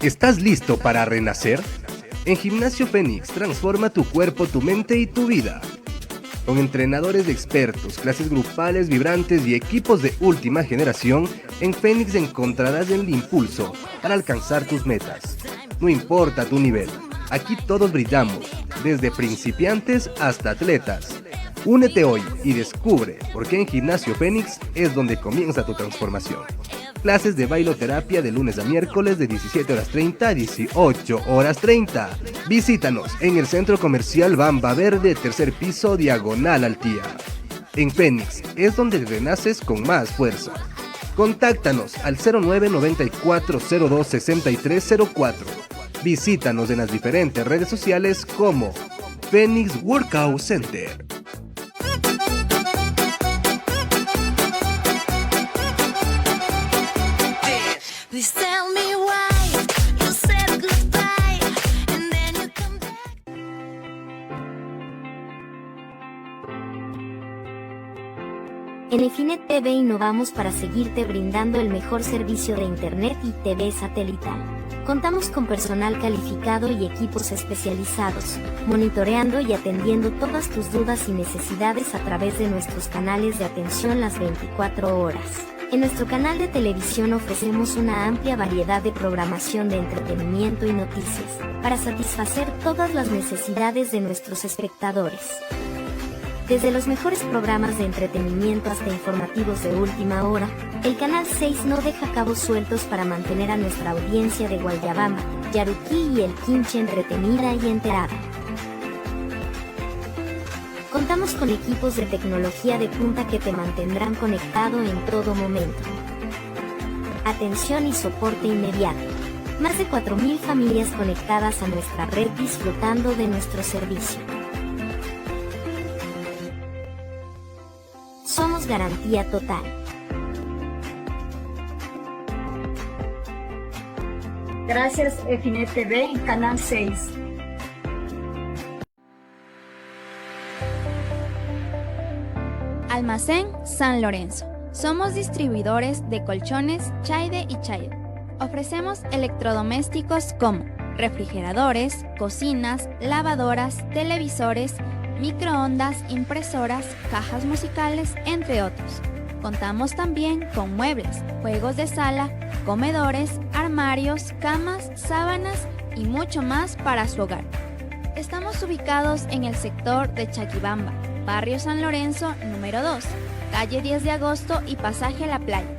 ¿Estás listo para renacer? En Gimnasio Fénix transforma tu cuerpo, tu mente y tu vida. Con entrenadores expertos, clases grupales vibrantes y equipos de última generación, en Fénix encontrarás el impulso para alcanzar tus metas. No importa tu nivel, aquí todos brillamos, desde principiantes hasta atletas. Únete hoy y descubre por qué en Gimnasio Fénix es donde comienza tu transformación. Clases de bailoterapia de lunes a miércoles de 17:30 a 18:30. Visítanos en el Centro Comercial Bamba Verde, tercer piso, diagonal al Tía. En Fénix es donde renaces con más fuerza. Contáctanos al 0994026304. Visítanos en las diferentes redes sociales como Fénix Workout Center. Please tell me why you said goodbye and then you come back. En Efinet TV innovamos para seguirte brindando el mejor servicio de Internet y TV satelital. Contamos con personal calificado y equipos especializados, monitoreando y atendiendo todas tus dudas y necesidades a través de nuestros canales de atención las 24 horas. En nuestro canal de televisión ofrecemos una amplia variedad de programación de entretenimiento y noticias, para satisfacer todas las necesidades de nuestros espectadores. Desde los mejores programas de entretenimiento hasta informativos de última hora, el Canal 6 no deja cabos sueltos para mantener a nuestra audiencia de Guayabamba, Yaruquí y El Quinche entretenida y enterada. Contamos con equipos de tecnología de punta que te mantendrán conectado en todo momento. Atención y soporte inmediato. Más de 4.000 familias conectadas a nuestra red disfrutando de nuestro servicio. Somos garantía total. Gracias Efinet TV y Canal 6. Almacén San Lorenzo. Somos distribuidores de colchones Chaide y Chaide. Ofrecemos electrodomésticos como refrigeradores, cocinas, lavadoras, televisores, microondas, impresoras, cajas musicales, entre otros. Contamos también con muebles, juegos de sala, comedores, armarios, camas, sábanas y mucho más para su hogar. Estamos ubicados en el sector de Chaquibamba, Barrio San Lorenzo, número 2, calle 10 de agosto y pasaje a la playa.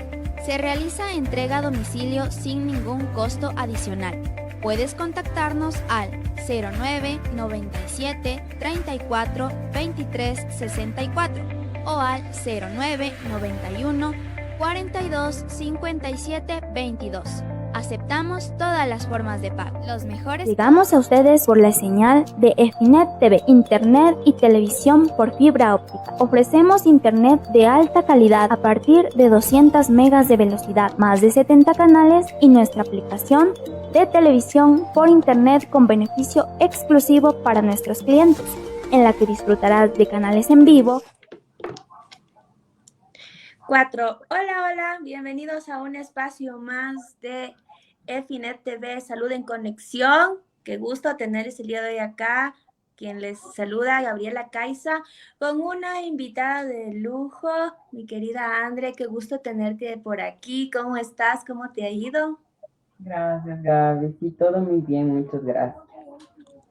Se realiza entrega a domicilio sin ningún costo adicional. Puedes contactarnos al 09 97 34 23 64 o al 09 91 42 57 22. Aceptamos todas las formas de pago. Los mejores. Llegamos a ustedes por la señal de Efinet TV, internet y televisión por fibra óptica. Ofrecemos internet de alta calidad a partir de 200 megas de velocidad, más de 70 canales y nuestra aplicación de televisión por internet con beneficio exclusivo para nuestros clientes, en la que disfrutarás de canales en vivo. 4. Hola, bienvenidos a un espacio más de Efinet TV, Salud en Conexión. Qué gusto tenerles el día de hoy acá. Quien les saluda, Gabriela Caiza, con una invitada de lujo, mi querida Andre. Qué gusto tenerte por aquí. ¿Cómo estás? ¿Cómo te ha ido? Gracias, Gaby. Sí, todo muy bien, muchas gracias.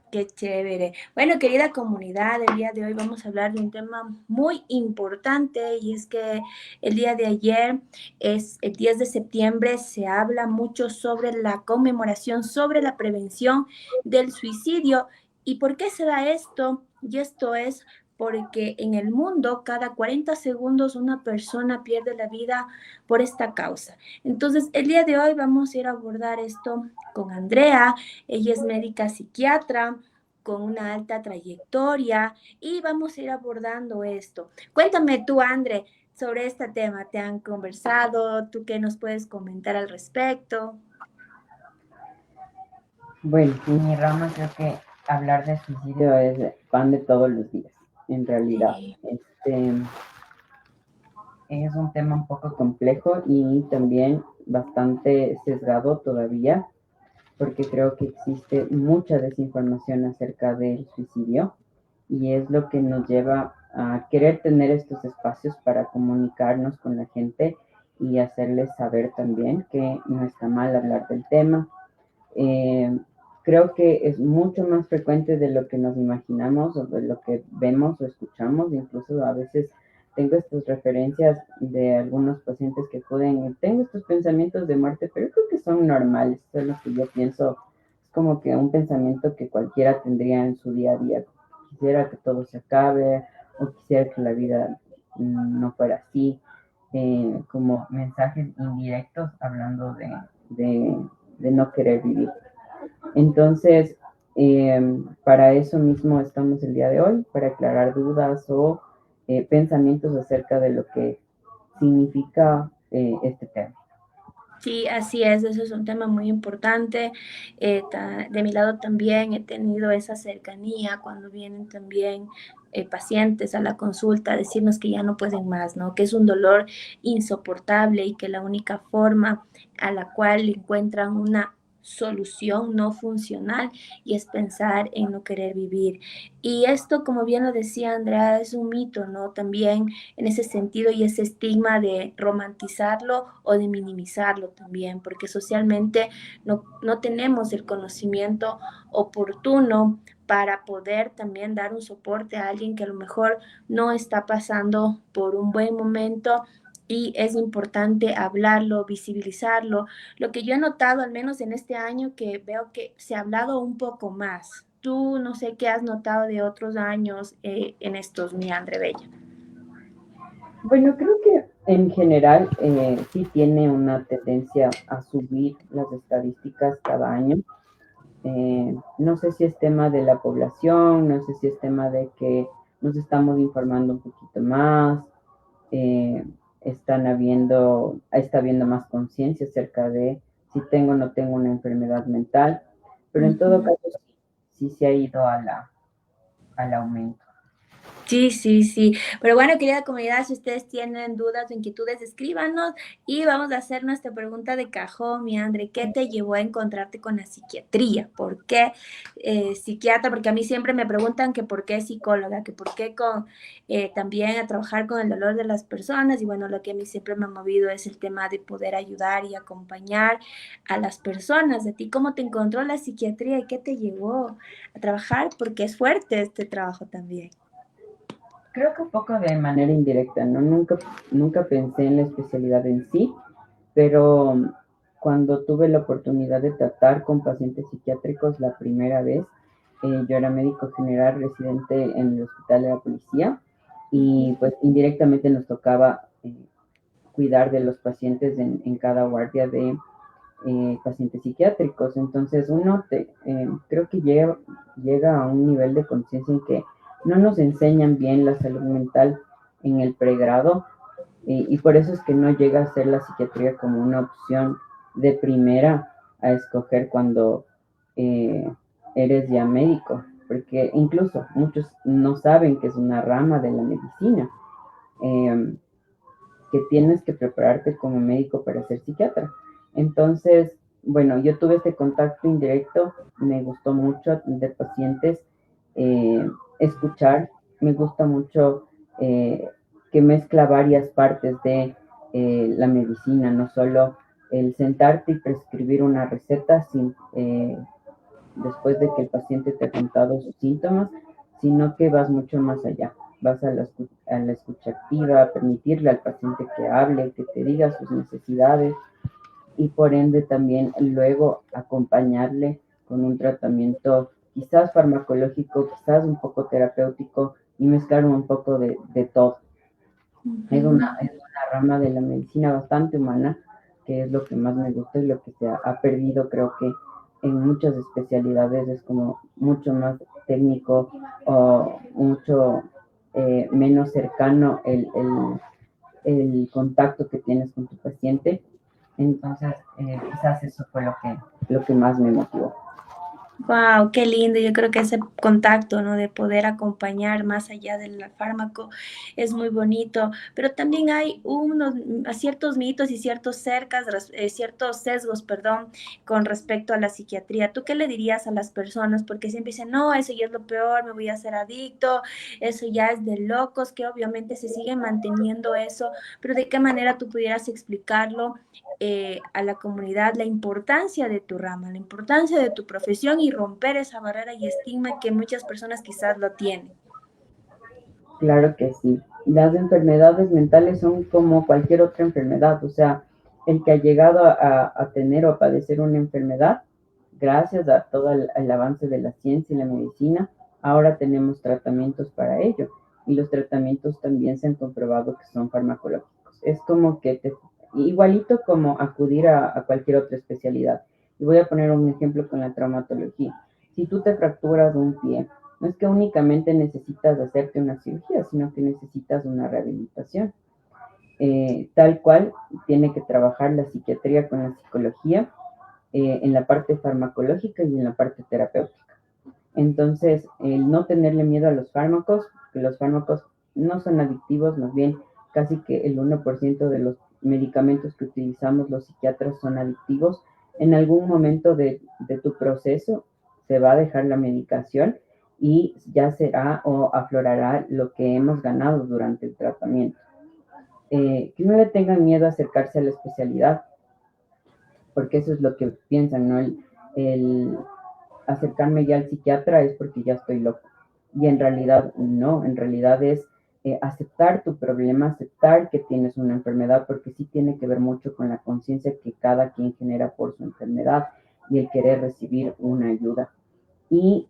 Qué chévere. Bueno, querida comunidad, el día de hoy vamos a hablar de un tema muy importante y es que el día de ayer, es el 10 de septiembre, se habla mucho sobre la conmemoración, sobre la prevención del suicidio. ¿Y por qué se da esto? Y esto es porque en el mundo cada 40 segundos una persona pierde la vida por esta causa. Entonces, el día de hoy vamos a ir a abordar esto con Andrea. Ella es médica psiquiatra con una alta trayectoria y vamos a ir abordando esto. Cuéntame tú, Andre, sobre este tema. ¿Te han conversado? ¿Tú qué nos puedes comentar al respecto? Bueno, en mi rama creo que hablar de suicidio es pan de todos los días, en realidad. Sí. Es un tema un poco complejo y también bastante sesgado todavía, porque creo que existe mucha desinformación acerca del suicidio y es lo que nos lleva a querer tener estos espacios para comunicarnos con la gente y hacerles saber también que no está mal hablar del tema. Eh, Creo que es mucho más frecuente de lo que nos imaginamos o de lo que vemos o escuchamos. Incluso a veces tengo estas referencias de algunos pacientes que acuden y tengo estos pensamientos de muerte, pero creo que son normales. Eso es lo que yo pienso. Es como que un pensamiento que cualquiera tendría en su día a día. Quisiera que todo se acabe o quisiera que la vida no fuera así. Como mensajes indirectos hablando de no querer vivir. Entonces, para eso mismo estamos el día de hoy, para aclarar dudas o pensamientos acerca de lo que significa este tema. Sí, así es, eso es un tema muy importante. De mi lado también he tenido esa cercanía cuando vienen también pacientes a la consulta a decirnos que ya no pueden más, ¿no? Que es un dolor insoportable y que la única forma a la cual encuentran una solución no funcional y es pensar en no querer vivir. Y esto, como bien lo decía Andrea, es un mito, ¿no? También en ese sentido y ese estigma de romantizarlo o de minimizarlo también, porque socialmente no tenemos el conocimiento oportuno para poder también dar un soporte a alguien que a lo mejor no está pasando por un buen momento y es importante hablarlo, visibilizarlo. Lo que yo he notado, al menos en este año, que veo que se ha hablado un poco más. Tú no sé qué has notado de otros años en estos, mi Andre Bella. Bueno, creo que en general sí tiene una tendencia a subir las estadísticas cada año. No sé si es tema de la población, no sé si es tema de que nos estamos informando un poquito más, eh, está habiendo más conciencia acerca de si tengo o no tengo una enfermedad mental, pero en todo caso sí se ha ido al aumento. Sí, sí, sí. Pero bueno, querida comunidad, si ustedes tienen dudas o inquietudes, escríbanos y vamos a hacer nuestra pregunta de cajón, mi Andre. ¿Qué te llevó a encontrarte con la psiquiatría? ¿Por qué psiquiatra? Porque a mí siempre me preguntan que por qué psicóloga, que por qué con también a trabajar con el dolor de las personas. Y bueno, lo que a mí siempre me ha movido es el tema de poder ayudar y acompañar a las personas. ¿De ti cómo te encontró la psiquiatría y qué te llevó a trabajar? Porque es fuerte este trabajo también. Creo que un poco de manera indirecta, ¿no? Nunca pensé en la especialidad en sí, pero cuando tuve la oportunidad de tratar con pacientes psiquiátricos la primera vez, yo era médico general residente en el Hospital de la Policía y pues indirectamente nos tocaba cuidar de los pacientes en cada guardia de pacientes psiquiátricos. Entonces creo que llega a un nivel de conciencia en que no nos enseñan bien la salud mental en el pregrado y por eso es que no llega a ser la psiquiatría como una opción de primera a escoger cuando eres ya médico, porque incluso muchos no saben que es una rama de la medicina, que tienes que prepararte como médico para ser psiquiatra. Entonces, bueno, yo tuve este contacto indirecto, me gustó mucho atender pacientes, escuchar, me gusta mucho que mezcla varias partes de la medicina, no solo el sentarte y prescribir una receta después de que el paciente te ha contado sus síntomas, sino que vas mucho más allá. Vas a la escucha activa, a permitirle al paciente que hable, que te diga sus necesidades y por ende también luego acompañarle con un tratamiento quizás farmacológico, quizás un poco terapéutico y mezclar un poco de todo. Es una rama de la medicina bastante humana, que es lo que más me gusta y lo que se ha perdido, creo que en muchas especialidades es como mucho más técnico o mucho menos cercano el contacto que tienes con tu paciente. Entonces, quizás eso fue lo que más me motivó. Wow, qué lindo. Yo creo que ese contacto, ¿no? De poder acompañar más allá del fármaco es muy bonito. Pero también hay ciertos mitos y ciertos sesgos, perdón, con respecto a la psiquiatría. ¿Tú qué le dirías a las personas? Porque siempre dicen, no, eso ya es lo peor, me voy a hacer adicto, eso ya es de locos, que obviamente se sigue manteniendo eso. Pero ¿de qué manera tú pudieras explicarlo? A la comunidad la importancia de tu rama, la importancia de tu profesión y romper esa barrera y estigma que muchas personas quizás lo tienen. Claro que sí. Las enfermedades mentales son como cualquier otra enfermedad, o sea, el que ha llegado a tener o a padecer una enfermedad, gracias a todo el avance de la ciencia y la medicina, ahora tenemos tratamientos para ello. Y los tratamientos también se han comprobado que son farmacológicos. Es como que igualito como acudir a cualquier otra especialidad. Y voy a poner un ejemplo con la traumatología. Si tú te fracturas un pie, no es que únicamente necesitas hacerte una cirugía, sino que necesitas una rehabilitación. Tal cual tiene que trabajar la psiquiatría con la psicología en la parte farmacológica y en la parte terapéutica. Entonces, el no tenerle miedo a los fármacos, que los fármacos no son adictivos, más bien casi que el 1% de los medicamentos que utilizamos los psiquiatras son adictivos. En algún momento de tu proceso se va a dejar la medicación y ya será o aflorará lo que hemos ganado durante el tratamiento. Que no le tengan miedo a acercarse a la especialidad, porque eso es lo que piensan, ¿no? El acercarme ya al psiquiatra es porque ya estoy loco. Y en realidad no, en realidad es aceptar tu problema, aceptar que tienes una enfermedad, porque sí tiene que ver mucho con la conciencia que cada quien genera por su enfermedad y el querer recibir una ayuda. Y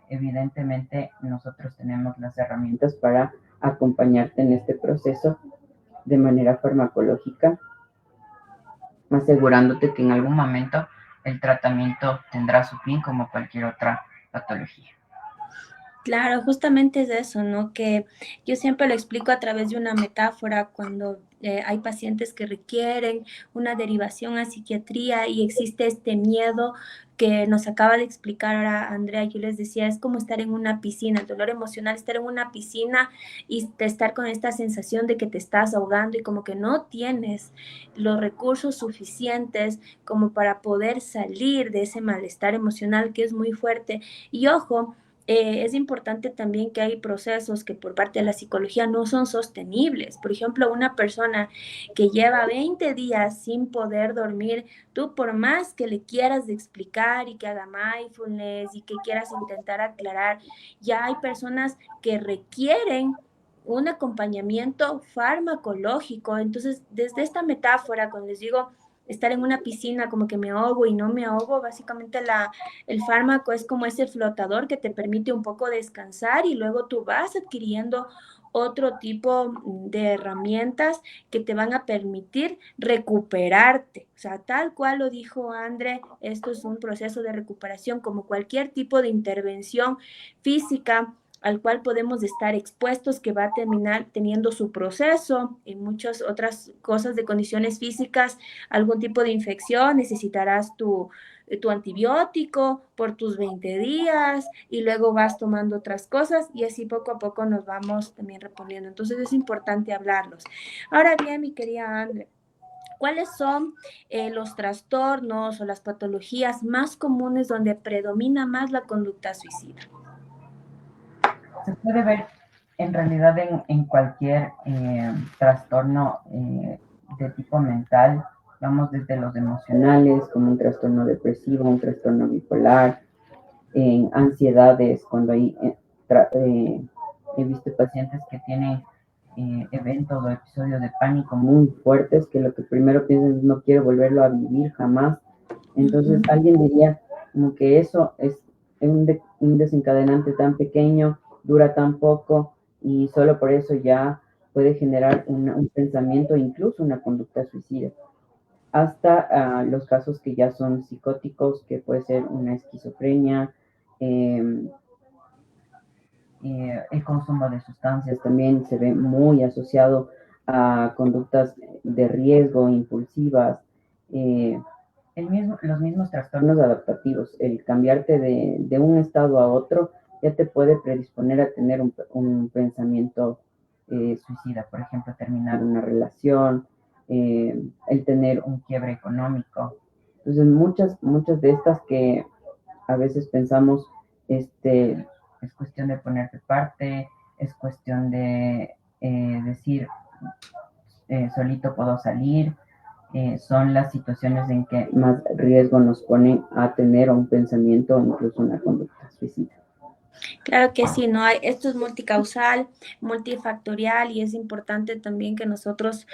evidentemente nosotros tenemos las herramientas para acompañarte en este proceso de manera farmacológica, asegurándote que en algún momento el tratamiento tendrá su fin como cualquier otra patología. Claro, justamente es eso, ¿no? Que yo siempre lo explico a través de una metáfora cuando hay pacientes que requieren una derivación a psiquiatría y existe este miedo que nos acaba de explicar ahora Andrea. Yo les decía, es como estar en una piscina, el dolor emocional, estar en una piscina y estar con esta sensación de que te estás ahogando y como que no tienes los recursos suficientes como para poder salir de ese malestar emocional que es muy fuerte. Y ojo, es importante también que hay procesos que por parte de la psicología no son sostenibles. Por ejemplo, una persona que lleva 20 días sin poder dormir, tú por más que le quieras explicar y que haga mindfulness y que quieras intentar aclarar, ya hay personas que requieren un acompañamiento farmacológico. Entonces, desde esta metáfora, cuando les digo estar en una piscina como que me ahogo y no me ahogo, básicamente el fármaco es como ese flotador que te permite un poco descansar y luego tú vas adquiriendo otro tipo de herramientas que te van a permitir recuperarte. O sea, tal cual lo dijo André, esto es un proceso de recuperación como cualquier tipo de intervención física al cual podemos estar expuestos, que va a terminar teniendo su proceso y muchas otras cosas de condiciones físicas, algún tipo de infección, necesitarás tu antibiótico por tus 20 días y luego vas tomando otras cosas y así poco a poco nos vamos también reponiendo. Entonces es importante hablarlos. Ahora bien, mi querida Andrea, ¿cuáles son los trastornos o las patologías más comunes donde predomina más la conducta suicida? Se puede ver en realidad en cualquier trastorno de tipo mental, vamos desde los emocionales, como un trastorno depresivo, un trastorno bipolar, en ansiedades, cuando hay, he visto pacientes que tienen eventos o episodios de pánico muy fuertes, que lo que primero piensan es no quiero volverlo a vivir jamás. Entonces alguien diría como que eso es un desencadenante tan pequeño, dura tan poco y solo por eso ya puede generar un pensamiento, incluso una conducta suicida, hasta los casos que ya son psicóticos, que puede ser una esquizofrenia, eh, el consumo de sustancias también se ve muy asociado a conductas de riesgo, impulsivas, eh, los mismos trastornos adaptativos, el cambiarte de un estado a otro, ya te puede predisponer a tener un pensamiento suicida, por ejemplo, terminar una relación, el tener un quiebre económico. Entonces, muchas de estas que a veces pensamos, es cuestión de ponerte parte, es cuestión de decir, solito puedo salir, son las situaciones en que más riesgo nos ponen a tener un pensamiento o incluso una conducta suicida. Claro que sí, ¿no? Esto es multicausal, multifactorial y es importante también que nosotros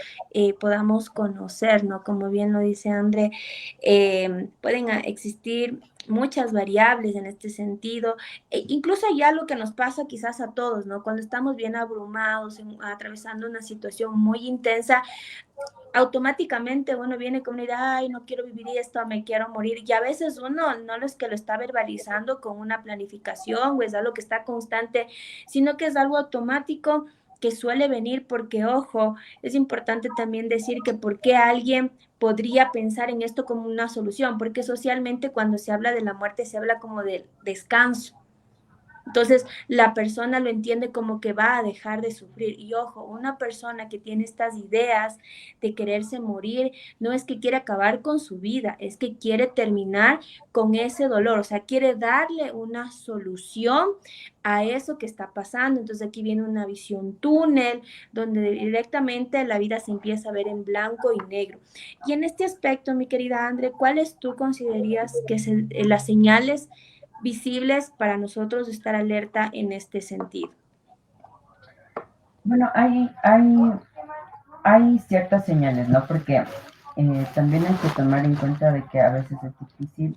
podamos conocer, ¿no? Como bien lo dice André, pueden existir muchas variables en este sentido, incluso hay algo que nos pasa quizás a todos, ¿no? Cuando estamos bien abrumados, atravesando una situación muy intensa, automáticamente uno viene con una idea, ay, no quiero vivir esto, me quiero morir. Y a veces uno no es que lo está verbalizando con una planificación o es algo que está constante, sino que es algo automático que suele venir porque, ojo, es importante también decir que por qué alguien podría pensar en esto como una solución, porque socialmente cuando se habla de la muerte se habla como del descanso. Entonces, la persona lo entiende como que va a dejar de sufrir. Y ojo, una persona que tiene estas ideas de quererse morir, no es que quiere acabar con su vida, es que quiere terminar con ese dolor, o sea, quiere darle una solución a eso que está pasando. Entonces, aquí viene una visión túnel, donde directamente la vida se empieza a ver en blanco y negro. Y en este aspecto, mi querida Andre, ¿cuáles tú considerarías que son las señales visibles para nosotros estar alerta en este sentido? Bueno, hay ciertas señales, ¿no? Porque también hay que tomar en cuenta de que a veces es difícil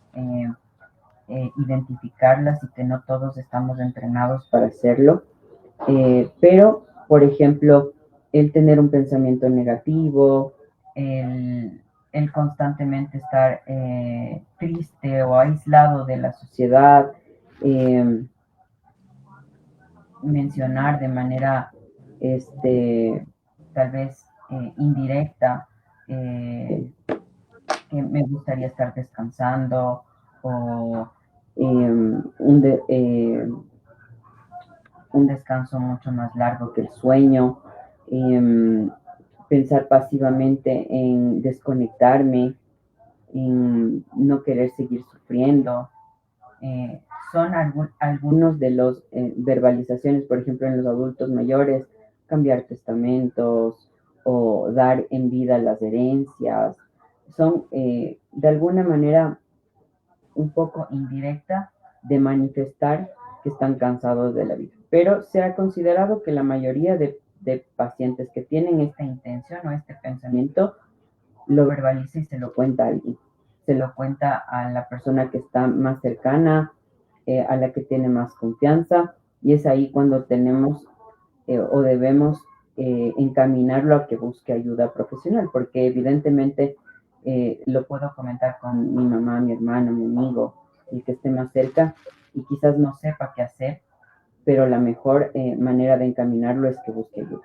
identificarlas y que no todos estamos entrenados para hacerlo. Pero, por ejemplo, el tener un pensamiento negativo, el constantemente estar triste o aislado de la sociedad, eh, mencionar de manera tal vez indirecta, que me gustaría estar descansando o un descanso mucho más largo que el sueño, pensar pasivamente en desconectarme, en no querer seguir sufriendo. Eh, son algunos de los verbalizaciones, por ejemplo, en los adultos mayores, cambiar testamentos o dar en vida las herencias. Son de alguna manera un poco indirecta de manifestar que están cansados de la vida. Pero se ha considerado que la mayoría de pacientes que tienen esta intención o este pensamiento lo verbaliza y se lo cuenta a alguien. Se lo cuenta a la persona que está más cercana, a la que tiene más confianza, y es ahí cuando tenemos o debemos encaminarlo a que busque ayuda profesional, porque evidentemente lo puedo comentar con mi mamá, mi hermano, mi amigo, el que esté más cerca, y quizás no sepa qué hacer, pero la mejor manera de encaminarlo es que busque ayuda.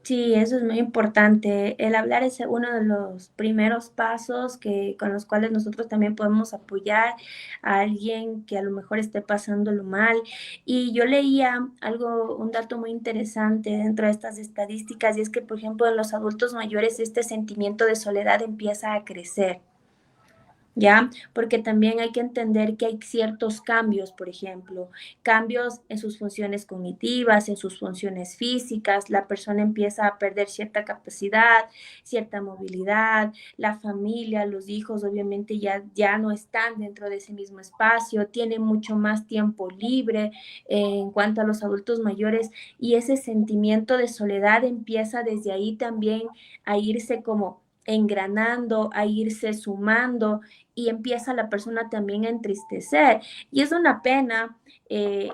Sí, eso es muy importante. El hablar es uno de los primeros pasos con los cuales nosotros también podemos apoyar a alguien que a lo mejor esté pasándolo mal. Y yo leía un dato muy interesante dentro de estas estadísticas, y es que, por ejemplo, en los adultos mayores este sentimiento de soledad empieza a crecer. ¿Ya? Porque también hay que entender que hay ciertos cambios, por ejemplo, cambios en sus funciones cognitivas, en sus funciones físicas, la persona empieza a perder cierta capacidad, cierta movilidad, la familia, los hijos obviamente ya no están dentro de ese mismo espacio, tienen mucho más tiempo libre en cuanto a los adultos mayores, y ese sentimiento de soledad empieza desde ahí también a irse como engranando, a irse sumando, y empieza la persona también a entristecer. Y es una pena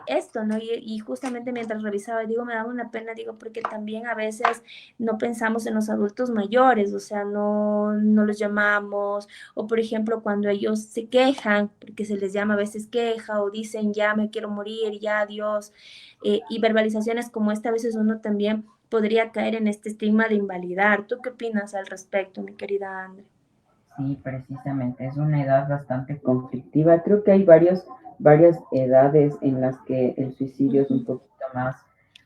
esto, ¿no? Y justamente mientras revisaba, digo, me daba una pena, digo, porque también a veces no pensamos en los adultos mayores, o sea, no los llamamos, o por ejemplo, cuando ellos se quejan, porque se les llama a veces queja, o dicen, ya me quiero morir, ya adiós, y verbalizaciones como esta, a veces uno también podría caer en este estigma de invalidar. ¿Tú qué opinas al respecto, mi querida Andrea? Sí, precisamente, es una edad bastante conflictiva. Creo que hay varias edades en las que el suicidio es un Ujú. poquito más,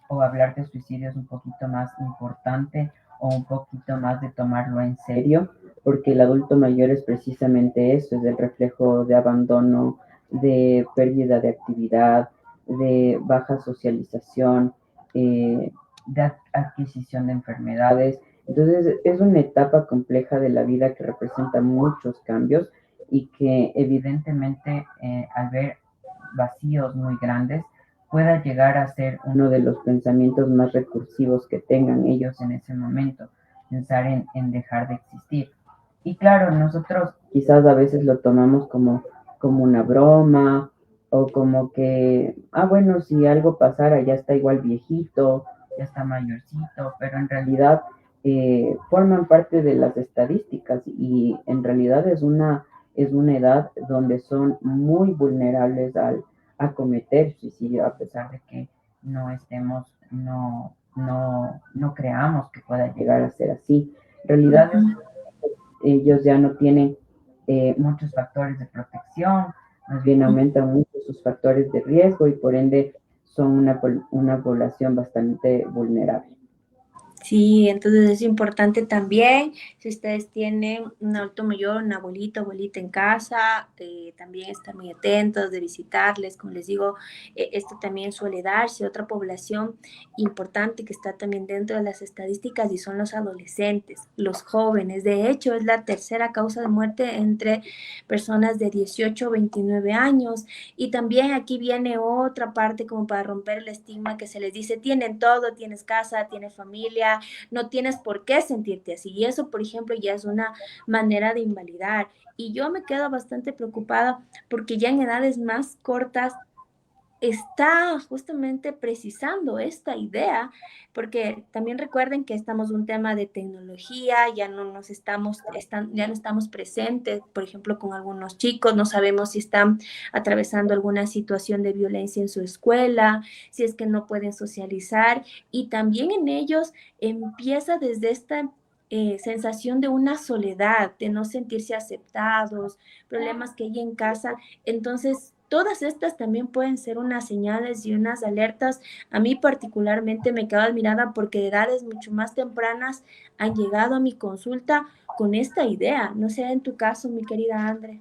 o hablar de suicidio es un poquito más importante o un poquito más de tomarlo en serio, porque el adulto mayor es precisamente eso, es el reflejo de abandono, de pérdida de actividad, de baja socialización, de adquisición de enfermedades. Entonces es una etapa compleja de la vida que representa muchos cambios y que evidentemente al ver vacíos muy grandes pueda llegar a ser uno de los pensamientos más recursivos que tengan ellos en ese momento, pensar en dejar de existir. Y claro, nosotros quizás a veces lo tomamos como una broma o como que, bueno, si algo pasara ya está igual viejito, ya está mayorcito, pero en realidad forman parte de las estadísticas y en realidad es una edad donde son muy vulnerables a cometer suicidio, a pesar de que no estemos, no creamos que pueda llegar a ser así. En realidad Ujú. ellos ya no tienen muchos factores de protección, más bien aumentan mucho sus factores de riesgo y por ende son una población bastante vulnerable. Sí, entonces es importante también, si ustedes tienen un adulto mayor, un abuelito, abuelita en casa, también estar muy atentos de visitarles, como les digo, esto también suele darse. Otra población importante que está también dentro de las estadísticas y son los adolescentes, los jóvenes. De hecho, es la tercera causa de muerte entre personas de 18 a 29 años. Y también aquí viene otra parte como para romper el estigma que se les dice, tienen todo, tienes casa, tienes familia, no tienes por qué sentirte así. Y eso, por ejemplo, ya es una manera de invalidar. Y yo me quedo bastante preocupada porque ya en edades más cortas está justamente precisando esta idea, porque también recuerden que estamos en un tema de tecnología, ya no estamos presentes, por ejemplo, con algunos chicos, no sabemos si están atravesando alguna situación de violencia en su escuela, si es que no pueden socializar, y también en ellos empieza desde esta sensación de una soledad, de no sentirse aceptados, problemas que hay en casa. Entonces, todas estas también pueden ser unas señales y unas alertas. A mí particularmente me quedo admirada porque de edades mucho más tempranas han llegado a mi consulta con esta idea. No sé en tu caso, mi querida Andre.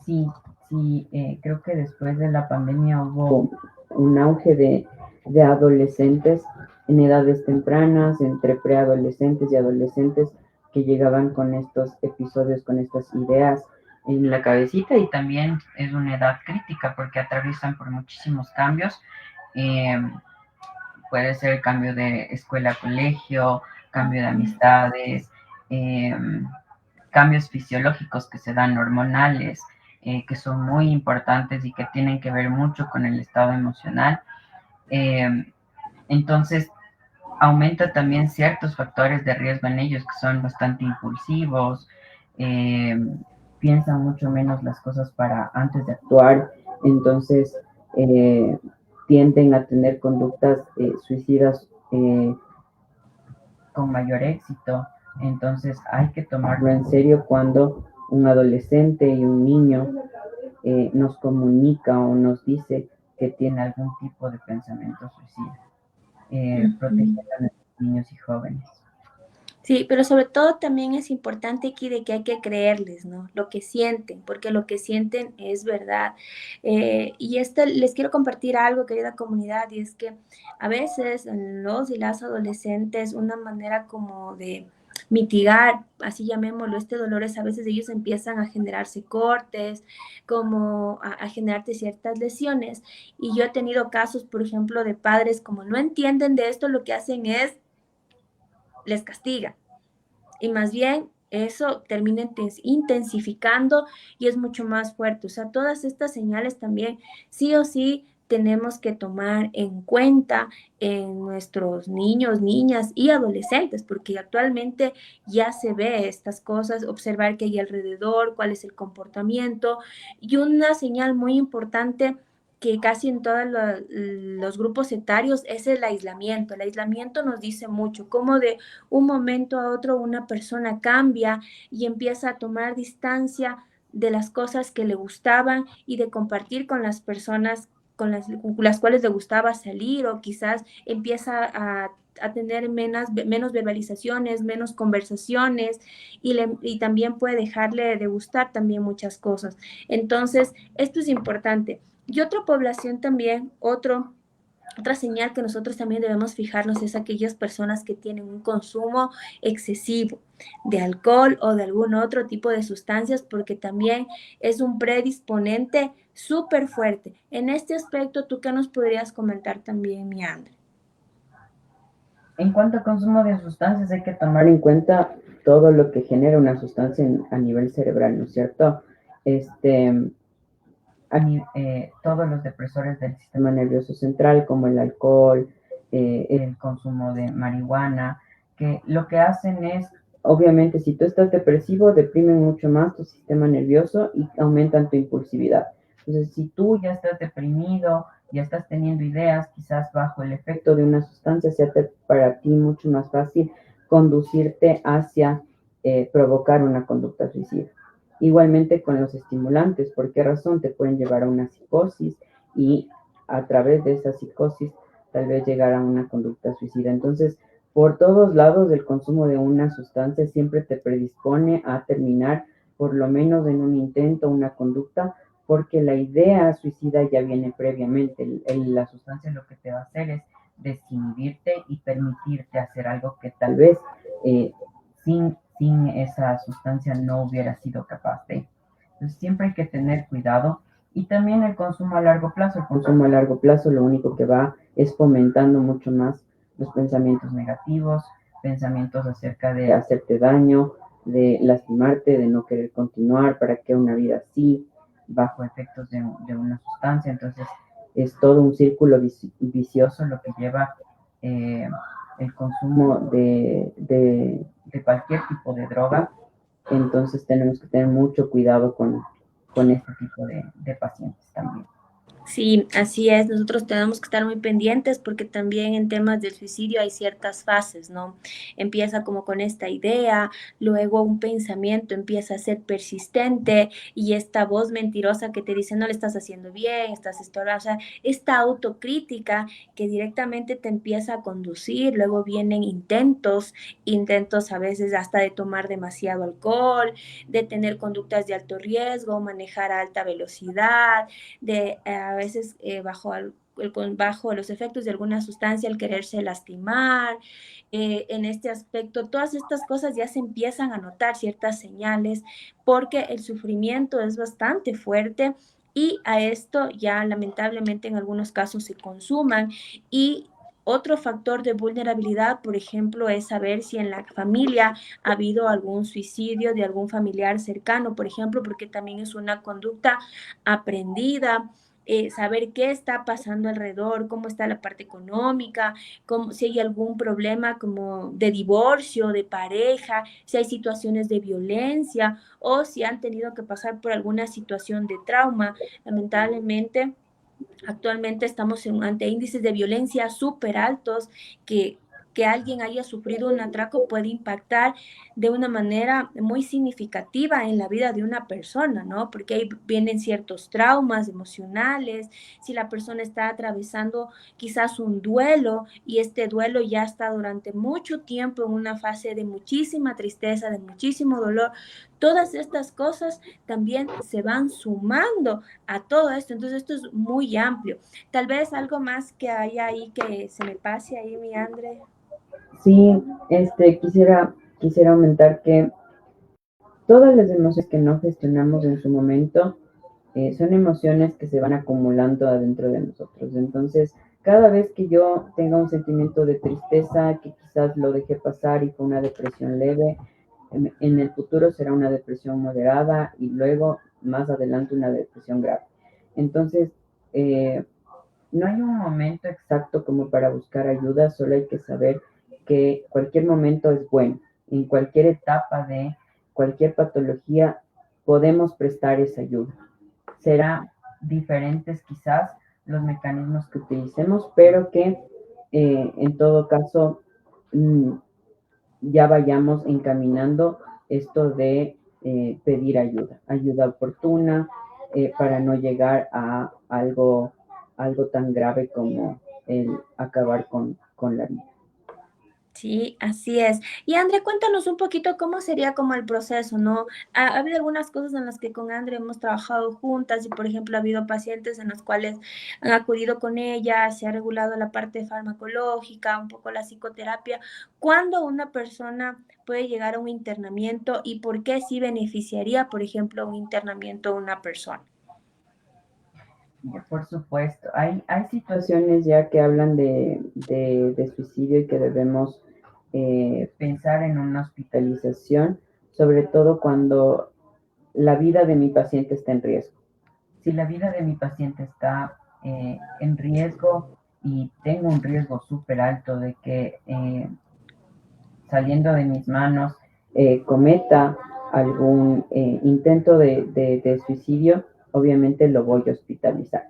Sí, sí, creo que después de la pandemia hubo un auge de adolescentes en edades tempranas, entre preadolescentes y adolescentes que llegaban con estos episodios, con estas ideas en la cabecita y también es una edad crítica porque atraviesan por muchísimos cambios. Eh, Puede ser cambio de escuela a colegio, cambio de amistades, eh, cambios fisiológicos que se dan hormonales, que son muy importantes y que tienen que ver mucho con el estado emocional. Eh, entonces, aumenta también ciertos factores de riesgo en ellos que son bastante impulsivos, eh, piensan mucho menos las cosas para antes de actuar, entonces eh, tienden a tener conductas suicidas con mayor éxito. Entonces hay que tomarlo en serio cuando un adolescente y un niño nos comunica o nos dice que tiene algún tipo de pensamiento suicida, Ujú. protegiendo a nuestros niños y jóvenes. Sí, pero sobre todo también es importante aquí de que hay que creerles, ¿no? Lo que sienten, porque lo que sienten es verdad. Y les quiero compartir algo, querida comunidad, y es que a veces en los y las adolescentes una manera como de mitigar, así llamémoslo, este dolor es a veces ellos empiezan a generarse cortes, como a generarte ciertas lesiones. Y yo he tenido casos, por ejemplo, de padres como no entienden de esto, lo que hacen es les castigan y más bien eso termina intensificando y es mucho más fuerte. O sea, todas estas señales también sí o sí tenemos que tomar en cuenta en nuestros niños, niñas y adolescentes, porque actualmente ya se ve estas cosas, observar qué hay alrededor, cuál es el comportamiento y una señal muy importante que casi en todos los grupos etarios es el aislamiento. El aislamiento nos dice mucho, cómo de un momento a otro una persona cambia y empieza a tomar distancia de las cosas que le gustaban y de compartir con las personas con las cuales le gustaba salir, o quizás empieza a tener menos verbalizaciones, menos conversaciones, y también puede dejarle de gustar también muchas cosas. Entonces, esto es importante. Y otra población también, otra señal que nosotros también debemos fijarnos es aquellas personas que tienen un consumo excesivo de alcohol o de algún otro tipo de sustancias, porque también es un predisponente súper fuerte. En este aspecto, ¿tú qué nos podrías comentar también, mi André? En cuanto a consumo de sustancias, hay que tomar en cuenta todo lo que genera una sustancia a nivel cerebral, ¿no es cierto? Este, todos los depresores del sistema nervioso central, como el alcohol, el consumo de marihuana, que lo que hacen es, obviamente, si tú estás depresivo, deprimen mucho más tu sistema nervioso y aumentan tu impulsividad. Entonces, si tú ya estás deprimido, ya estás teniendo ideas, quizás bajo el efecto de una sustancia, sea para ti mucho más fácil conducirte hacia provocar una conducta suicida. Igualmente con los estimulantes, ¿por qué razón? Te pueden llevar a una psicosis y a través de esa psicosis tal vez llegar a una conducta suicida. Entonces, por todos lados, el consumo de una sustancia siempre te predispone a terminar por lo menos en un intento, una conducta, porque la idea suicida ya viene previamente. La sustancia lo que te va a hacer es desinhibirte y permitirte hacer algo que tal vez sin esa sustancia no hubiera sido capaz de. Entonces siempre hay que tener cuidado. Y también el consumo a largo plazo. El consumo a largo plazo lo único que va es fomentando mucho más los pensamientos negativos, pensamientos acerca de hacerte daño, de lastimarte, de no querer continuar, para que una vida así, bajo efectos de una sustancia. Entonces es todo un círculo vicioso lo que lleva el consumo de cualquier tipo de droga. Entonces tenemos que tener mucho cuidado con este tipo de pacientes también. Sí, así es. Nosotros tenemos que estar muy pendientes porque también en temas del suicidio hay ciertas fases, ¿no? Empieza como con esta idea, luego un pensamiento empieza a ser persistente y esta voz mentirosa que te dice no le estás haciendo bien, estás estorbando, o sea, esta autocrítica que directamente te empieza a conducir, luego vienen intentos a veces hasta de tomar demasiado alcohol, de tener conductas de alto riesgo, manejar a alta velocidad, de a veces bajo los efectos de alguna sustancia, el quererse lastimar. En este aspecto, todas estas cosas ya se empiezan a notar ciertas señales porque el sufrimiento es bastante fuerte y a esto ya lamentablemente en algunos casos se consuman. Y otro factor de vulnerabilidad, por ejemplo, es saber si en la familia ha habido algún suicidio de algún familiar cercano, por ejemplo, porque también es una conducta aprendida. Saber qué está pasando alrededor, cómo está la parte económica, si hay algún problema como de divorcio, de pareja, si hay situaciones de violencia o si han tenido que pasar por alguna situación de trauma. Lamentablemente, actualmente estamos ante índices de violencia súper altos que alguien haya sufrido un atraco puede impactar de una manera muy significativa en la vida de una persona, ¿no? Porque ahí vienen ciertos traumas emocionales, si la persona está atravesando quizás un duelo y este duelo ya está durante mucho tiempo en una fase de muchísima tristeza, de muchísimo dolor, todas estas cosas también se van sumando a todo esto. Entonces esto es muy amplio. Tal vez algo más que haya ahí que se me pase ahí, mi André. Sí, quisiera aumentar que todas las emociones que no gestionamos en su momento son emociones que se van acumulando adentro de nosotros. Entonces, cada vez que yo tenga un sentimiento de tristeza, que quizás lo dejé pasar y fue una depresión leve, en el futuro será una depresión moderada y luego más adelante una depresión grave. Entonces, no hay un momento exacto como para buscar ayuda, solo hay que saber que cualquier momento es bueno. En cualquier etapa de cualquier patología podemos prestar esa ayuda. Será diferentes quizás los mecanismos que utilicemos, pero que en todo caso ya vayamos encaminando esto de pedir ayuda, ayuda oportuna, para no llegar a algo tan grave como el acabar con la vida. Sí, así es. Y André, cuéntanos un poquito cómo sería como el proceso, ¿no? Ha habido algunas cosas en las que con André hemos trabajado juntas y, por ejemplo, ha habido pacientes en los cuales han acudido con ella, se ha regulado la parte farmacológica, un poco la psicoterapia. ¿Cuándo una persona puede llegar a un internamiento y por qué sí beneficiaría, por ejemplo, un internamiento a una persona? Por supuesto, hay situaciones ya que hablan de suicidio y que debemos pensar en una hospitalización, sobre todo cuando la vida de mi paciente está en riesgo. Si la vida de mi paciente está en riesgo y tengo un riesgo súper alto de que saliendo de mis manos cometa algún intento de suicidio, obviamente lo voy a hospitalizar.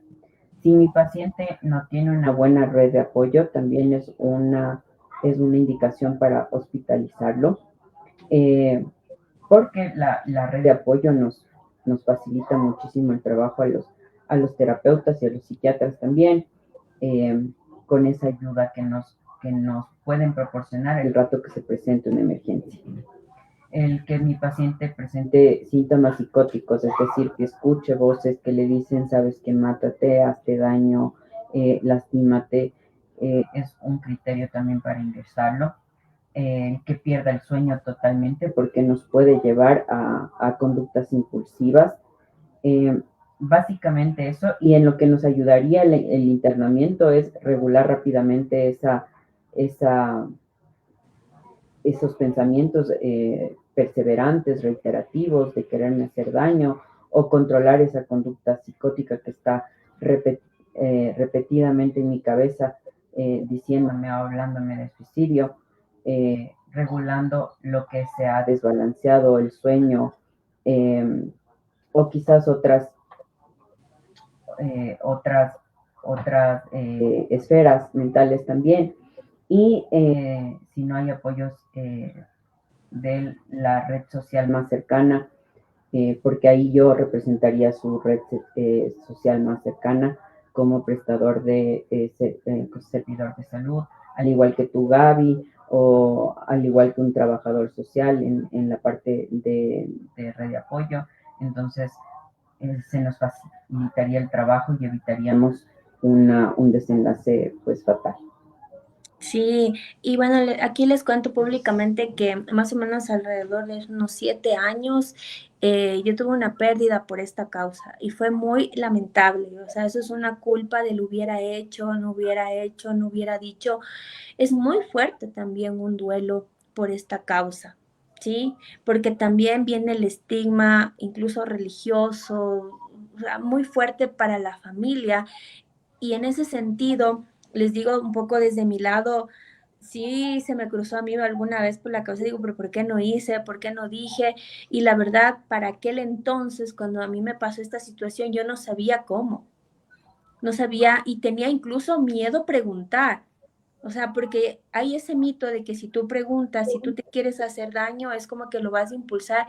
Si mi paciente no tiene una buena red de apoyo, también es una indicación para hospitalizarlo, porque la red de apoyo nos facilita muchísimo el trabajo a los terapeutas y a los psiquiatras también, con esa ayuda que nos pueden proporcionar el rato que se presente una emergencia. El que mi paciente presente síntomas psicóticos, es decir, que escuche voces que le dicen, sabes que mátate, hazte daño, lastímate, es un criterio también para ingresarlo. Que pierda el sueño totalmente porque nos puede llevar a conductas impulsivas. Básicamente eso, y en lo que nos ayudaría el internamiento es regular rápidamente esos pensamientos perseverantes, reiterativos, de quererme hacer daño, o controlar esa conducta psicótica que está repetidamente en mi cabeza, diciéndome o hablándome de suicidio, regulando lo que se ha desbalanceado, el sueño, o quizás otras esferas mentales también. Y si no hay apoyos de la red social más cercana, porque ahí yo representaría su red social más cercana como prestador servidor de salud, al igual que tú, Gaby, o al igual que un trabajador social en la parte de red de apoyo. Entonces, se nos facilitaría el trabajo y evitaríamos un desenlace pues fatal. Sí, y bueno, aquí les cuento públicamente que más o menos alrededor de unos 7 años yo tuve una pérdida por esta causa y fue muy lamentable. O sea, eso es una culpa del hubiera hecho, no hubiera hecho, no hubiera dicho. Es muy fuerte también un duelo por esta causa, ¿sí? Porque también viene el estigma, incluso religioso, o sea, muy fuerte para la familia. Y en ese sentido, les digo un poco desde mi lado, sí se me cruzó a mí alguna vez por la cabeza, digo, pero ¿por qué no hice? ¿Por qué no dije? Y la verdad, para aquel entonces, cuando a mí me pasó esta situación, yo no sabía cómo, no sabía y tenía incluso miedo a preguntar. O sea, porque hay ese mito de que si tú preguntas, si tú te quieres hacer daño, es como que lo vas a impulsar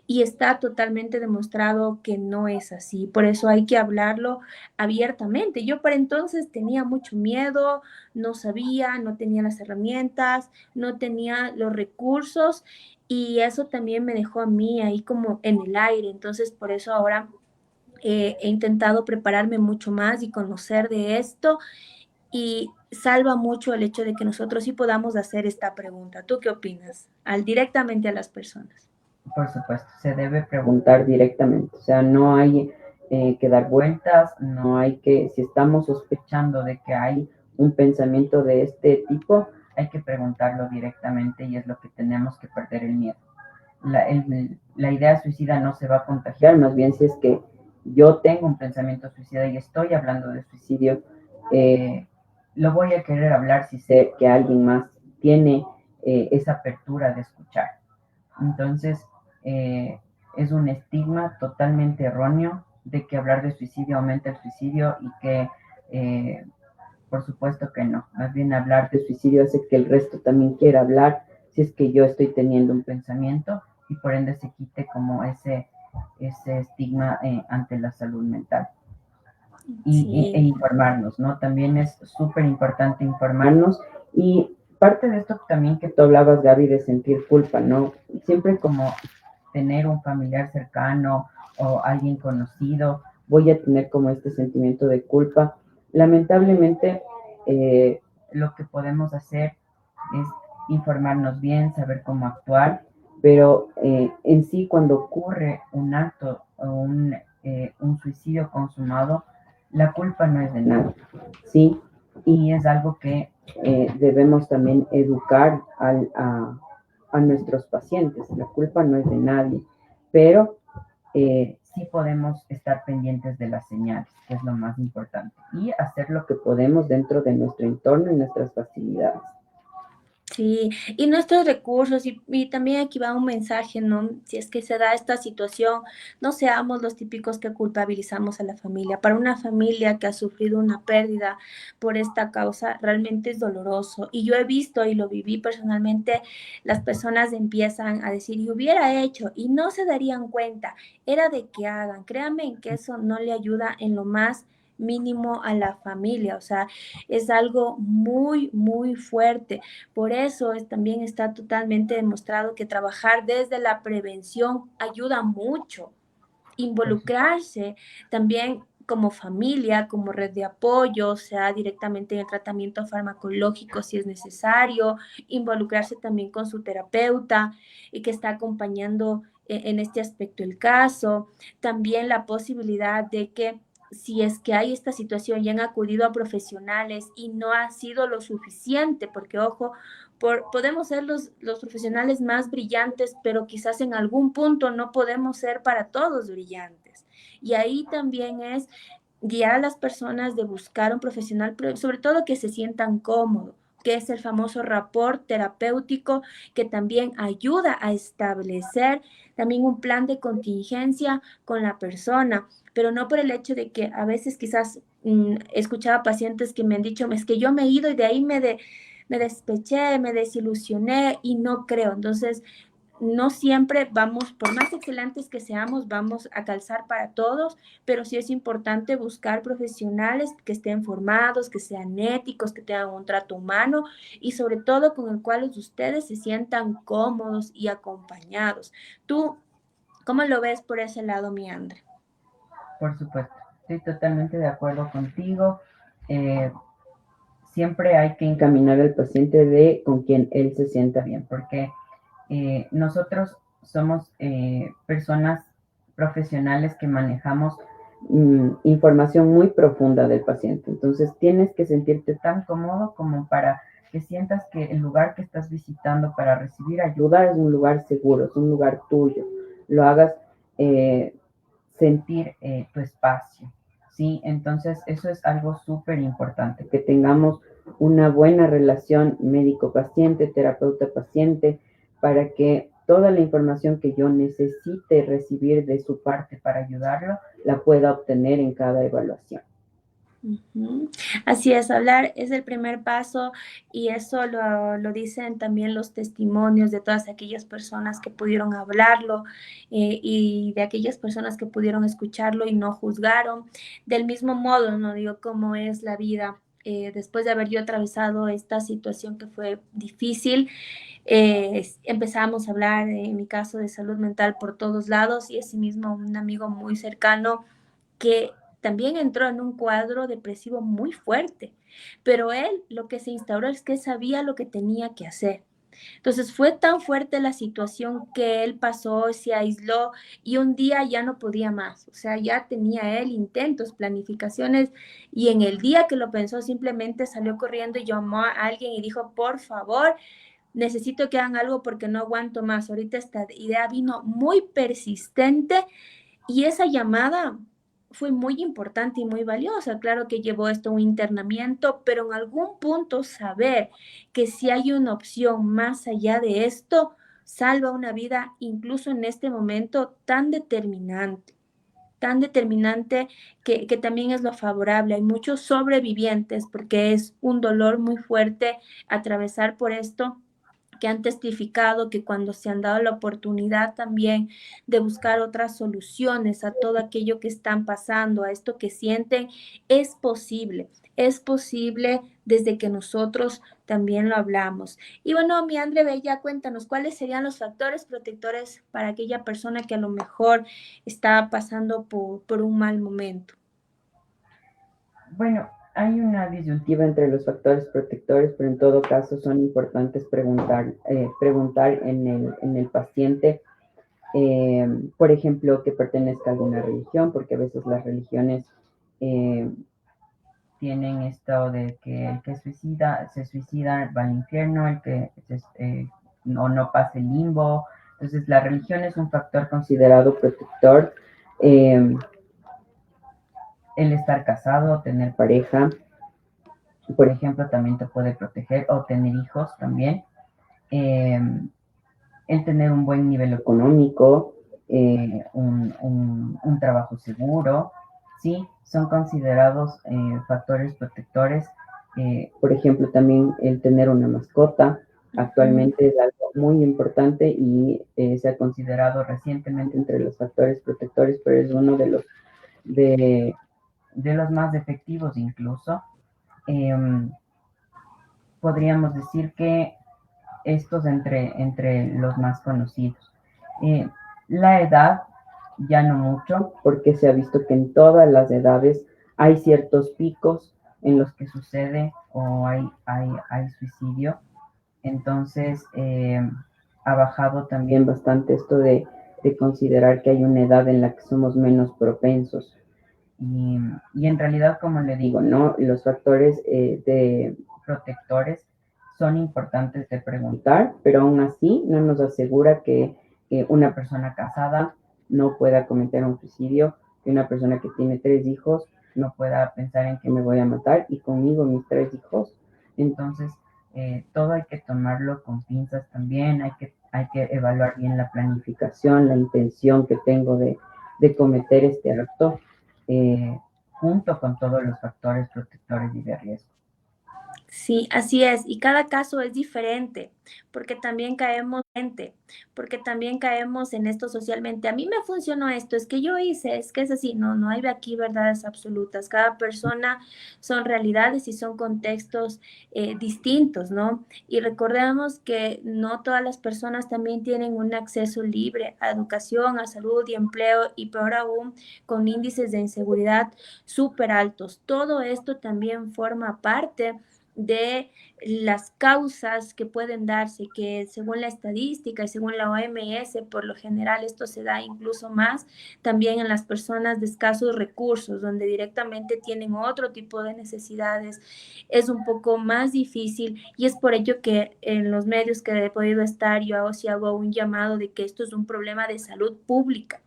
y está totalmente demostrado que no es así. Por eso hay que hablarlo abiertamente. Yo para entonces tenía mucho miedo, no sabía, no tenía las herramientas, no tenía los recursos y eso también me dejó a mí ahí como en el aire. Entonces, por eso ahora he intentado prepararme mucho más y conocer de esto y salva mucho el hecho de que nosotros sí podamos hacer esta pregunta. ¿Tú qué opinas? Directamente a las personas. Por supuesto, se debe preguntar directamente, o sea, no hay que dar vueltas, no hay que, si estamos sospechando de que hay un pensamiento de este tipo, hay que preguntarlo directamente y es lo que tenemos que perder el miedo. La idea suicida no se va a contagiar, más bien si es que yo tengo un pensamiento suicida y estoy hablando de suicidio, lo voy a querer hablar si sé que alguien más tiene esa apertura de escuchar. Entonces, es un estigma totalmente erróneo de que hablar de suicidio aumenta el suicidio y que Eh, por supuesto que no. Más bien hablar de suicidio hace que el resto también quiera hablar si es que yo estoy teniendo un pensamiento y por ende se quite como ese estigma ante la salud mental. E Sí. informarnos, ¿no? También es súper importante informarnos y parte de esto también que tú hablabas, Gaby, de sentir culpa, ¿no? Siempre como tener un familiar cercano o alguien conocido, voy a tener como este sentimiento de culpa. Lamentablemente, lo que podemos hacer es informarnos bien, saber cómo actuar, pero en sí cuando ocurre un acto o un suicidio consumado, la culpa no es de nadie, ¿sí? Y es algo que debemos también educar a nuestros pacientes. La culpa no es de nadie, pero sí podemos estar pendientes de las señales, que es lo más importante, y hacer lo que podemos dentro de nuestro entorno y nuestras facilidades. Sí, y nuestros recursos, y también aquí va un mensaje, ¿no? Si es que se da esta situación, no seamos los típicos que culpabilizamos a la familia. Para una familia que ha sufrido una pérdida por esta causa, realmente es doloroso. Y yo he visto y lo viví personalmente, las personas empiezan a decir, y hubiera hecho, y no se darían cuenta, era de que hagan. Créanme en que eso no le ayuda en lo más mínimo a la familia, o sea, es algo muy, muy fuerte. Por eso también está totalmente demostrado que trabajar desde la prevención ayuda mucho. Involucrarse también como familia, como red de apoyo, sea directamente en el tratamiento farmacológico si es necesario, involucrarse también con su terapeuta y que está acompañando en este aspecto el caso. También la posibilidad de que si es que hay esta situación y han acudido a profesionales y no ha sido lo suficiente, porque ojo, podemos ser los profesionales más brillantes, pero quizás en algún punto no podemos ser para todos brillantes. Y ahí también es guiar a las personas de buscar un profesional, pero sobre todo que se sientan cómodos, que es el famoso rapport terapéutico que también ayuda a establecer también un plan de contingencia con la persona, pero no por el hecho de que a veces quizás he escuchado a pacientes que me han dicho, es que yo me he ido y de ahí me despeché, me desilusioné y no creo. Entonces, no siempre vamos, por más excelentes que seamos, vamos a calzar para todos, pero sí es importante buscar profesionales que estén formados, que sean éticos, que tengan un trato humano y sobre todo con el cual ustedes se sientan cómodos y acompañados. ¿Tú cómo lo ves por ese lado, mi André? Por supuesto, estoy totalmente de acuerdo contigo. Eh, Siempre hay que encaminar al paciente de con quien él se sienta bien, porque nosotros somos personas profesionales que manejamos información muy profunda del paciente. Entonces tienes que sentirte tan cómodo como para que sientas que el lugar que estás visitando para recibir ayuda es un lugar seguro, es un lugar tuyo. Lo hagas eh, sentir tu espacio, ¿sí? Entonces eso es algo súper importante, que tengamos una buena relación médico-paciente, terapeuta-paciente, para que toda la información que yo necesite recibir de su parte para ayudarlo, la pueda obtener en cada evaluación. Ujú. Así es, hablar es el primer paso y eso lo dicen también los testimonios de todas aquellas personas que pudieron hablarlo y de aquellas personas que pudieron escucharlo y no juzgaron. Del mismo modo, no digo cómo es la vida. Después de haber yo atravesado esta situación que fue difícil, empezamos a hablar, en mi caso, de salud mental por todos lados y asimismo un amigo muy cercano que también entró en un cuadro depresivo muy fuerte, pero él lo que se instauró es que sabía lo que tenía que hacer. Entonces fue tan fuerte la situación que él pasó, se aisló y un día ya no podía más. O sea, ya tenía él intentos, planificaciones y en el día que lo pensó simplemente salió corriendo y llamó a alguien y dijo, por favor, necesito que hagan algo porque no aguanto más. Ahorita esta idea vino muy persistente y esa llamada fue muy importante y muy valiosa. Claro que llevó esto a un internamiento, pero en algún punto saber que si hay una opción más allá de esto, salva una vida incluso en este momento tan determinante. tan determinante que también es lo favorable. Hay muchos sobrevivientes porque es un dolor muy fuerte atravesar por esto, que han testificado que cuando se han dado la oportunidad también de buscar otras soluciones a todo aquello que están pasando, a esto que sienten, es posible desde que nosotros también lo hablamos. Y bueno, mi André Bella, cuéntanos cuáles serían los factores protectores para aquella persona que a lo mejor está pasando por un mal momento. Bueno, hay una disyuntiva entre los factores protectores, pero en todo caso son importantes preguntar en el paciente, por ejemplo, que pertenezca a alguna religión, porque a veces las religiones eh, tienen esto de que el que se suicida va al infierno, el que no pasa el limbo. Entonces, la religión es un factor considerado protector. Eh, el estar casado, tener pareja, por ejemplo, también te puede proteger, o tener hijos también. Eh, el tener un buen nivel económico, un trabajo seguro, sí, son considerados factores protectores. Por ejemplo, también el tener una mascota, actualmente es algo muy importante y se ha considerado recientemente entre los factores protectores, pero es uno de los más efectivos incluso. Podríamos decir que estos entre los más conocidos. La edad, ya no mucho, porque se ha visto que en todas las edades hay ciertos picos en los que sucede o hay suicidio. Entonces, ha bajado también bastante esto de considerar que hay una edad en la que somos menos propensos. Y en realidad, como le digo, ¿no? Los factores de protectores son importantes de preguntar, pero aún así no nos asegura que una persona casada no pueda cometer un suicidio, que una persona que tiene 3 hijos no pueda pensar en que me voy a matar y conmigo mis 3 hijos. Entonces, todo hay que tomarlo con pinzas también, hay que evaluar bien la planificación, la intención que tengo de cometer este acto, junto con todos los factores protectores y de riesgo. Sí, así es. Y cada caso es diferente, porque también caemos en esto socialmente. A mí me funcionó esto, es que yo hice, es que es así. No, no hay aquí verdades absolutas. Cada persona son realidades y son contextos distintos, ¿no? Y recordemos que no todas las personas también tienen un acceso libre a educación, a salud y empleo, y peor aún, con índices de inseguridad súper altos. Todo esto también forma parte de las causas que pueden darse, que según la estadística y según la OMS, por lo general esto se da incluso más también en las personas de escasos recursos, donde directamente tienen otro tipo de necesidades. Es un poco más difícil y es por ello que en los medios que he podido estar, yo sí hago un llamado de que esto es un problema de salud pública.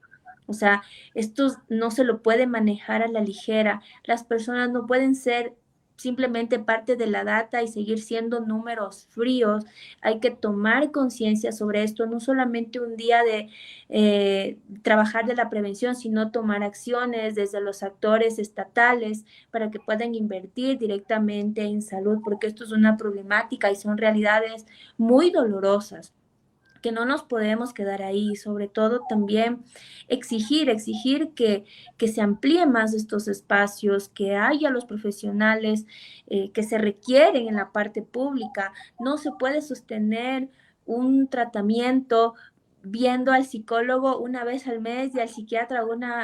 O sea, esto no se lo puede manejar a la ligera. Las personas no pueden ser simplemente parte de la data y seguir siendo números fríos. Hay que tomar conciencia sobre esto, no solamente un día de trabajar de la prevención, sino tomar acciones desde los actores estatales para que puedan invertir directamente en salud, porque esto es una problemática y son realidades muy dolorosas, que no nos podemos quedar ahí. Sobre todo también exigir que se amplíe más estos espacios, que haya los profesionales que se requieren en la parte pública. No se puede sostener un tratamiento viendo al psicólogo una vez al mes y al psiquiatra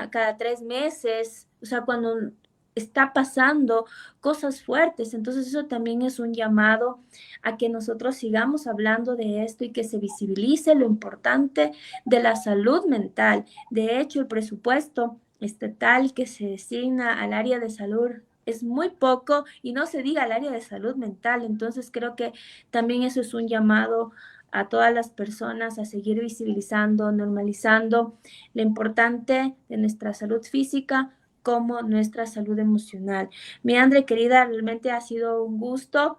cada 3 meses. O sea, cuando está pasando cosas fuertes. Entonces eso también es un llamado a que nosotros sigamos hablando de esto y que se visibilice lo importante de la salud mental. De hecho, el presupuesto estatal que se designa al área de salud es muy poco, y no se diga al área de salud mental. Entonces creo que también eso es un llamado a todas las personas a seguir visibilizando, normalizando lo importante de nuestra salud física como nuestra salud emocional. Mi Andre, querida, realmente ha sido un gusto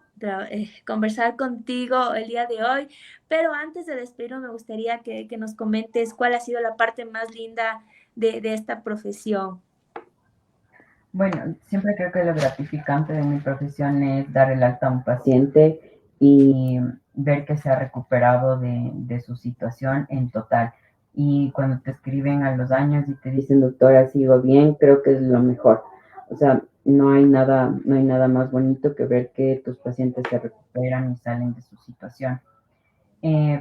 conversar contigo el día de hoy, pero antes de despedirnos me gustaría que nos comentes cuál ha sido la parte más linda de esta profesión? Bueno, siempre creo que lo gratificante de mi profesión es dar el alta a un paciente y ver que se ha recuperado de su situación en total. Y cuando te escriben a los años y te dicen, doctora, sigo bien, creo que es lo mejor. O sea, no hay nada más bonito que ver que tus pacientes se recuperan y salen de su situación.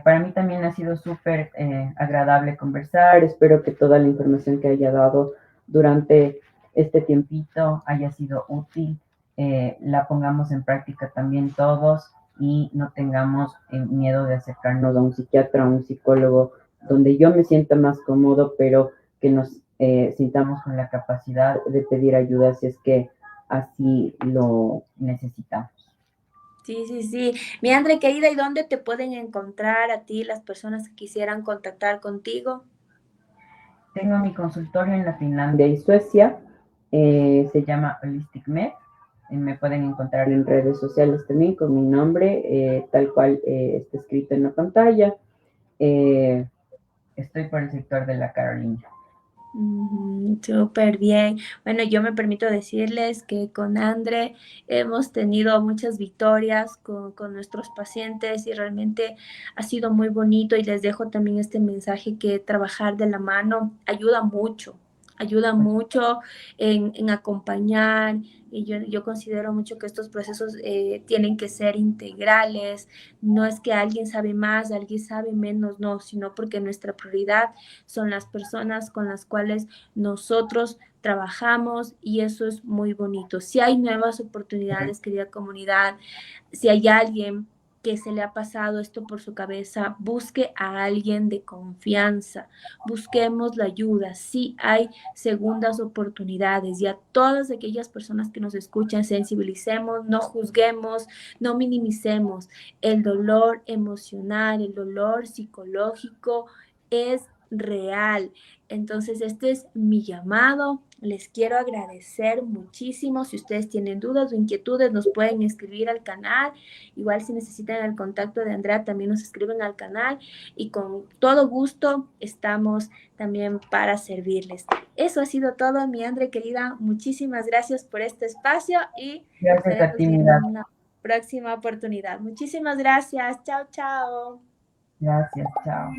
Para mí también ha sido súper agradable conversar. Espero que toda la información que haya dado durante este tiempito haya sido útil. La pongamos en práctica también todos y no tengamos miedo de acercarnos a un psiquiatra, a un psicólogo, donde yo me sienta más cómodo, pero que nos sintamos con la capacidad de pedir ayuda si es que así lo necesitamos. Sí, sí, sí. Mi André, querida, ¿y dónde te pueden encontrar a ti las personas que quisieran contactar contigo? Tengo mi consultorio en la Finlandia y Suecia. Se llama Holistic Med. Me pueden encontrar en redes sociales también con mi nombre, tal cual está escrito en la pantalla. Estoy por el sector de la Carolina. Súper bien. Bueno, yo me permito decirles que con André hemos tenido muchas victorias con nuestros pacientes y realmente ha sido muy bonito y les dejo también este mensaje que trabajar de la mano ayuda mucho en acompañar y yo considero mucho que estos procesos tienen que ser integrales, no es que alguien sabe más, alguien sabe menos, no, sino porque nuestra prioridad son las personas con las cuales nosotros trabajamos y eso es muy bonito. Si hay nuevas oportunidades, querida comunidad, si hay alguien que se le ha pasado esto por su cabeza, busque a alguien de confianza, busquemos la ayuda, si hay segundas oportunidades y a todas aquellas personas que nos escuchan, sensibilicemos, no juzguemos, no minimicemos. El dolor emocional, el dolor psicológico es real. Entonces, este es mi llamado. Les quiero agradecer muchísimo. Si ustedes tienen dudas o inquietudes, nos pueden escribir al canal. Igual si necesitan el contacto de Andrea, también nos escriben al canal y con todo gusto estamos también para servirles. Eso ha sido todo, mi Andrea querida. Muchísimas gracias por este espacio y Gracias a ti, Mira. en una próxima oportunidad. Muchísimas gracias. Chao, chao. Gracias, chao.